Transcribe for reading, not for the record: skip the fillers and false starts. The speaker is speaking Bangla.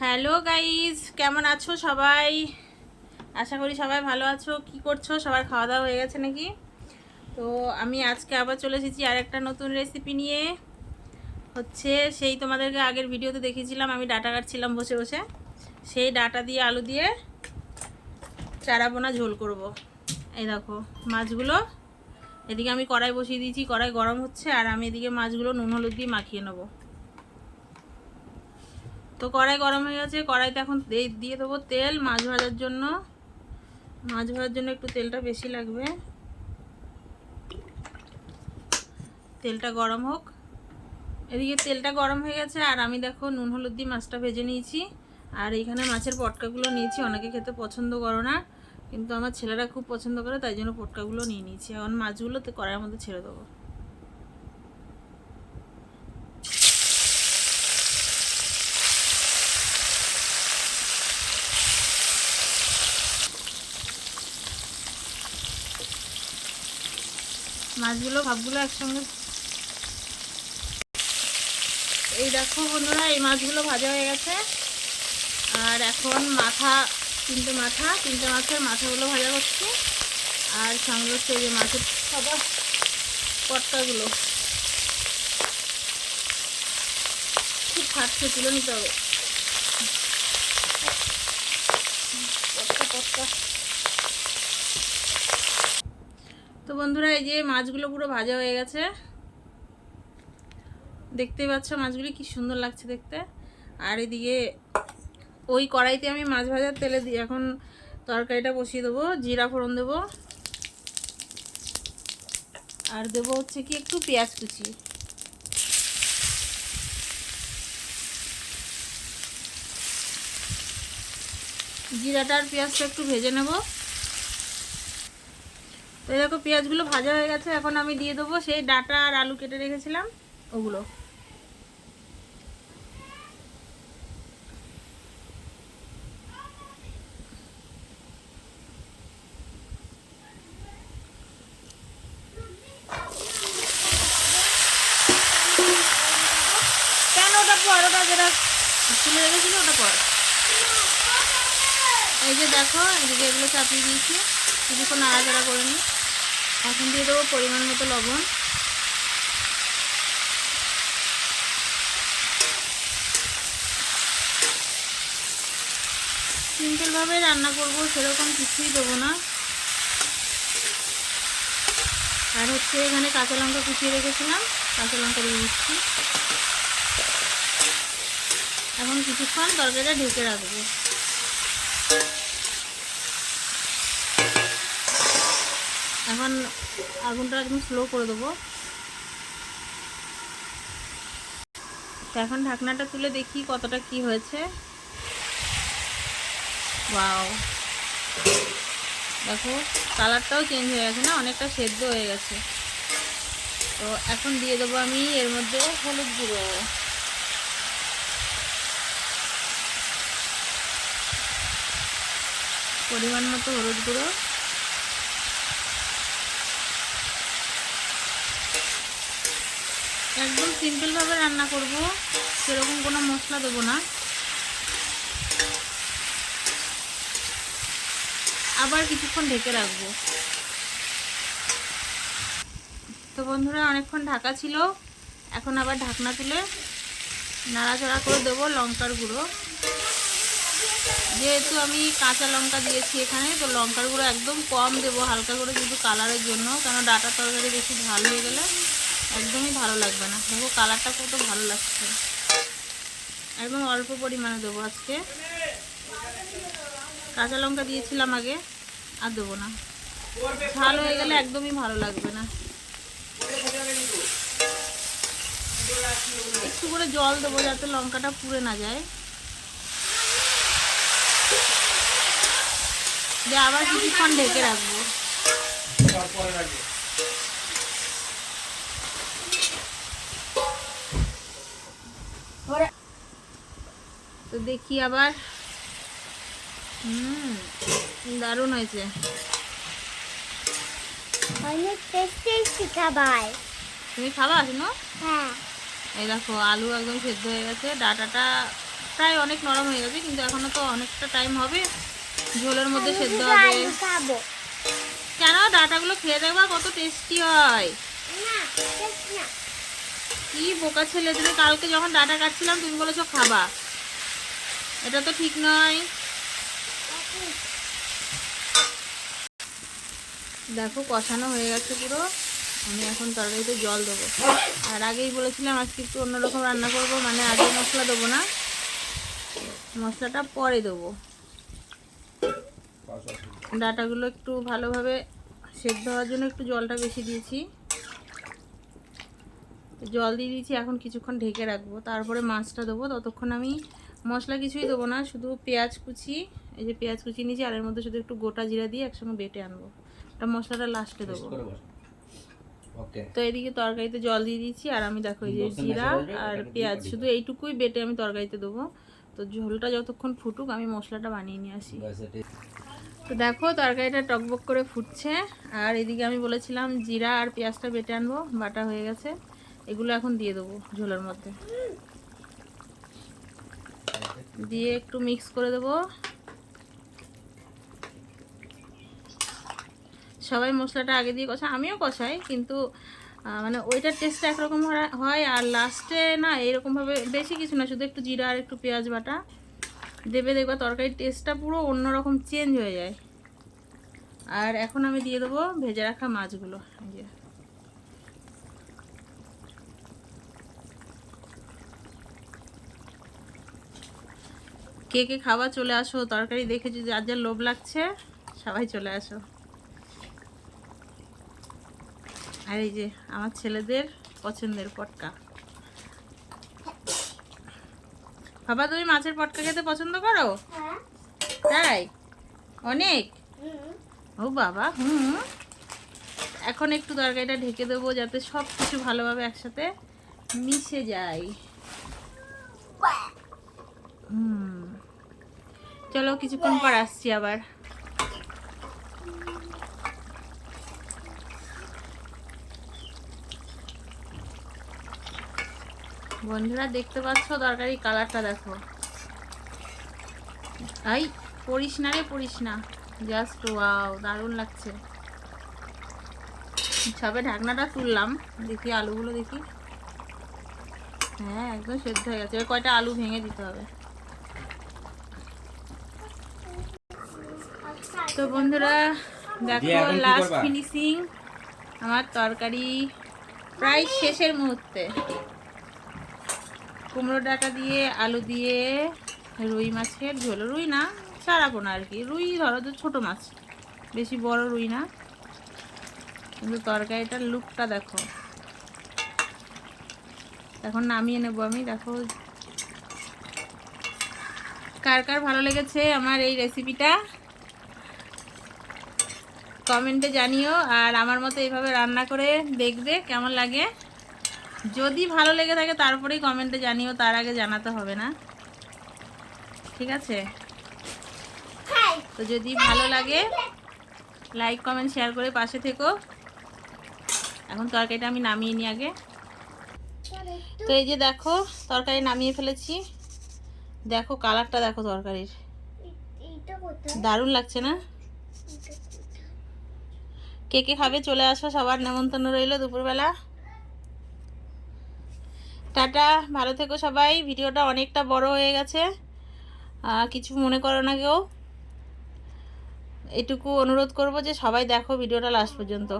হ্যালো গাইজ, কেমন আছো সবাই? আশা করি সবাই ভালো আছো। কি করছো? সবার খাওয়া দাওয়া হয়ে গেছে নাকি? তো আমি আজকে আবার চলে এসেছি আর একটা নতুন রেসিপি নিয়ে। হচ্ছে সেই তোমাদেরকে আগের ভিডিওতে দেখিয়েছিলাম, আমি ডাটা কাটছিলাম বসে বসে। সেই ডাটা দিয়ে আলু দিয়ে চারাপোনা ঝোল করব। এই দেখো মাছগুলো, এদিকে আমি কড়াই বসিয়ে দিয়েছি, কড়াই গরম হচ্ছে, আর আমি এদিকে মাছগুলো নুন হলুদ দিয়ে মাখিয়ে নেবো। তো কড়াই গরম হয়ে গেছে, কড়াইতে এখন দিয়ে দেবো তেল। মাছ ভাজার জন্য একটু তেলটা বেশি লাগবে। তেলটা গরম হোক। এদিকে তেলটা গরম হয়ে গেছে, আর আমি দেখো নুন হলুদ দিয়ে মাছটা ভেজে নিয়েছি। আর এইখানে মাছের পটকাগুলো নিয়েছি। অনেকে খেতে পছন্দ করো না, কিন্তু আমার ছেলেরা খুব পছন্দ করে, তাই জন্য পটকাগুলো নিয়ে নিয়েছি। এখন মাছগুলো কড়াইয়ের মধ্যে ছেড়ে দেবো। মাছগুলো ভাবগুলো একসঙ্গে। এই দেখো বন্ধুরা, এই মাছগুলো ভাজা হয়ে গেছে। আর এখন তিনটে মাছের মাথাগুলো ভাজা করছি। আর সঙ্গে হচ্ছে এই যে মাছের পটকাগুলো খুব ফাটছে, তুলে নিতে হবে। পটকা। তো বন্ধুরা, এই যে মাছগুলো পুরো ভাজা হয়ে গেছে, দেখতেই পাচ্ছ মাছগুলি কি সুন্দর লাগছে দেখতে। আর এদিকে ওই কড়াইতে আমি মাছ ভাজার তেলে দিয়ে এখন তরকারিটা বসিয়ে দেবো। জিরা ফোড়ন দেবো, আর দেবো হচ্ছে কি একটু পেঁয়াজ কুচি। জিরাটা আর পেঁয়াজটা একটু ভেজে নেব। তো দেখো পেঁয়াজগুলো ভাজা হয়ে গেছে, এখন আমি দিয়ে দেবো সেই ডাঁটা আর আলু কেটে রেখেছিলাম ওগুলো। কেন ওটা পর, ওটা যেটা তুলে রেখেছিল ওটা পর। এই যে দেখো এদিকে এগুলো চাপিয়ে দিয়েছি, কিছুক্ষণ নাড়াচাড়া করে নিই। এখন দিয়ে দেবো পরিমাণ মতো লবণ। সিম্পলভাবে রান্না করব, সেরকম কিছুই দেবো না। আর হচ্ছে এখানে কাঁচা লঙ্কা কুচিয়ে রেখেছিলাম, কাঁচা লঙ্কা দিয়ে দিচ্ছি। এখন কিছুক্ষণ তরকারিটা ঢেকে রাখবো। এখন আগুনটা একদম স্লো করে দেবো। তো এখন ঢাকনাটা তুলে দেখি কতটা কি হয়েছে। ওয়াও, দেখো কালারটাও চেঞ্জ হয়ে গেছে না, অনেকটা সেদ্ধ হয়ে গেছে। তো এখন দিয়ে দেবো আমি এর মধ্যে হলুদ গুঁড়ো। পরিমাণ মতো হলুদ গুঁড়ো। একদম সিম্পলভাবে রান্না করব, সেরকম কোনো মশলা দেবো না। আবার কিছুক্ষণ ঢেকে রাখবো। তো বন্ধুরা, অনেকক্ষণ ঢাকা ছিল, এখন আবার ঢাকনা তুলে নাড়াচাড়া করে দেবো লঙ্কার গুঁড়ো। যেহেতু আমি কাঁচা লঙ্কা দিয়েছি এখানে, তো লঙ্কার গুঁড়ো একদম কম দেবো, হালকা করে, শুধু কালারের জন্য। কেন ডাঁটার তরকারি বেশি ঝাল হয়ে গেলে একদমই ভালো লাগবে না। দেখো কালারটা কত ভালো লাগছে। একদম অল্প পরিমাণে দেবো আজকে। কাঁচা লঙ্কা দিয়েছিলাম আগে, আর দেবো না। ঝাল হয়ে গেলে একদমই ভালো লাগবে না। একটু করে জল দেবো যাতে লঙ্কাটা পুড়ে না যায়। দিয়ে আবার কিছুক্ষণ ঢেকে রাখবো। তো দেখি আবার। দারুণ হয়েছে, অনেক টেস্টি খাবার। তুমি খাবা শুনো? হ্যাঁ। এই দেখো আলু একদম সেদ্ধ হয়ে গেছে, ডাঁটাটা প্রায় অনেক নরম হয়ে গেছে, কিন্তু এখনো তো অনেকটা টাইম হবে ঝোলের মধ্যে আমি সেদ্ধ শুধু হবে। আলু খাবো। কেন, ডাটাগুলো খেয়ে দেখবা কত টেস্টি হয়। না, টেস্ট না। কি বোকা ছেলে তুমি, কালকে যখন ডাটা কাটছিলাম তুমি বলেছো খাবা, এটা তো ঠিক নয়। দেখো কষানো হয়ে গেছে পুরো, আমি এখন তরকারিতে জল দেবো। আর আগেই বলেছিলাম আজকে একটু অন্যরকম রান্না করব, মানে আগে মশলা দেবো না, মশলাটা পরে দেবো। ডাটাগুলো একটু ভালোভাবে সেদ্ধ হওয়ার জন্য একটু জলটা বেশি দিয়েছি, জল দিয়ে দিয়েছি। এখন কিছুক্ষণ ঢেকে রাখবো, তারপরে মাছটা দেবো। ততক্ষণ আমি মশলা কিছুই দেবো না, শুধু পেঁয়াজ কুচি, এই যে পেঁয়াজ কুচি নিয়েছি, আর এর মধ্যে শুধু একটু গোটা জিরা দিয়ে একসঙ্গে বেটে আনবো। ওটা মশলাটা লাস্টে দেবো। তো এদিকে তরকারিতে জল দিয়ে দিয়েছি, আর আমি দেখো এই যে জিরা আর পেঁয়াজ শুধু এইটুকুই বেটে আমি তরকারিতে দেবো। তো ঝোলটা যতক্ষণ ফুটুক আমি মশলাটা বানিয়ে নিয়ে আসি। তো দেখো তরকারিটা টকবক করে ফুটছে, আর এদিকে আমি বলেছিলাম জিরা আর পেঁয়াজটা বেটে আনবো, বাটা হয়ে গেছে। এগুলো এখন দিয়ে দেবো ঝোলের মধ্যে, দিয়ে একটু মিক্স করে দেবো। সবাই মশলাটা আগে দিয়ে কষায়, আমিও কষাই, কিন্তু মানে ওইটার টেস্টটা একরকম হয়, আর লাস্টে না এরকমভাবে বেশি কিছু না, শুধু একটু জিরা আর একটু পেঁয়াজ বাটা দেবে, দেখবা তরকারির টেস্টটা পুরো অন্যরকম চেঞ্জ হয়ে যায়। আর এখন আমি দিয়ে দেবো ভেজে রাখা মাছগুলো। এই যে কে কে খাওয়া চলে আসো, তরকারি দেখে যদি যার যার লোভ লাগছে সবাই চলে আসো। আর এই যে আমার ছেলেদের পছন্দের পটকা। বাবা তুমি মাছের পটকা খেতে পছন্দ করো? হ্যাঁ। তাই? অনেক? হুম। ও বাবা, হুম। এখন একটু তরকারিটা ঢেকে দেবো যাতে সব কিছু ভালোভাবে একসাথে মিশে যায়। চলো কিছুক্ষণ পর আসছি আবার। বন্ধুরা দেখতে পাচ্ছ তরকারি কালারটা দেখো। এই পড়িস না রে, পড়িস না, জাস্ট ওয়াও, দারুণ লাগছে। সবে ঢাকনাটা তুললাম, দেখি আলুগুলো দেখি। হ্যাঁ একদম সেদ্ধ হয়ে গেছে, কয়টা আলু ভেঙে দিতে হবে। তো বন্ধুরা দেখো লাস্ট ফিনিশিং, আমার তরকারি প্রায় শেষের মুহূর্তে। কুমড়ো ডাঁটা দিয়ে আলু দিয়ে রুই মাছের ঝোল, রুই না চারাপোনা আর কি, রুই ধরো তো ছোটো মাছ, বেশি বড় রুই না, কিন্তু তরকারিটার লুকটা দেখো। এখন নামিয়ে নেবো আমি। দেখো কার কার ভালো লেগেছে আমার এই রেসিপিটা কমেন্টে জানিও, আর আমার মতো এইভাবে রান্না করে দেখবে কেমন লাগে। যদি ভালো লেগে থাকে তারপরেই কমেন্টে জানিও, তার আগে জানাতে হবে না, ঠিক আছে? তো যদি ভালো লাগে লাইক কমেন্ট শেয়ার করে পাশে থেকো। এখন তরকারিটা আমি নামিয়ে নিই আগে। তো এই যে দেখো তরকারি নামিয়ে ফেলেছি, দেখো কালারটা দেখো তরকারির, দারুণ লাগছে না? কে কে খাবে চলে আসো, সবার নেমন্তন্ন রইলো দুপুরবেলা। টাটা, ভালো থেকো সবাই। ভিডিওটা অনেকটা বড় হয়ে গেছে, কিছু মনে করো না কেউ। এটুকু অনুরোধ করব যে সবাই দেখো ভিডিওটা লাস্ট পর্যন্ত।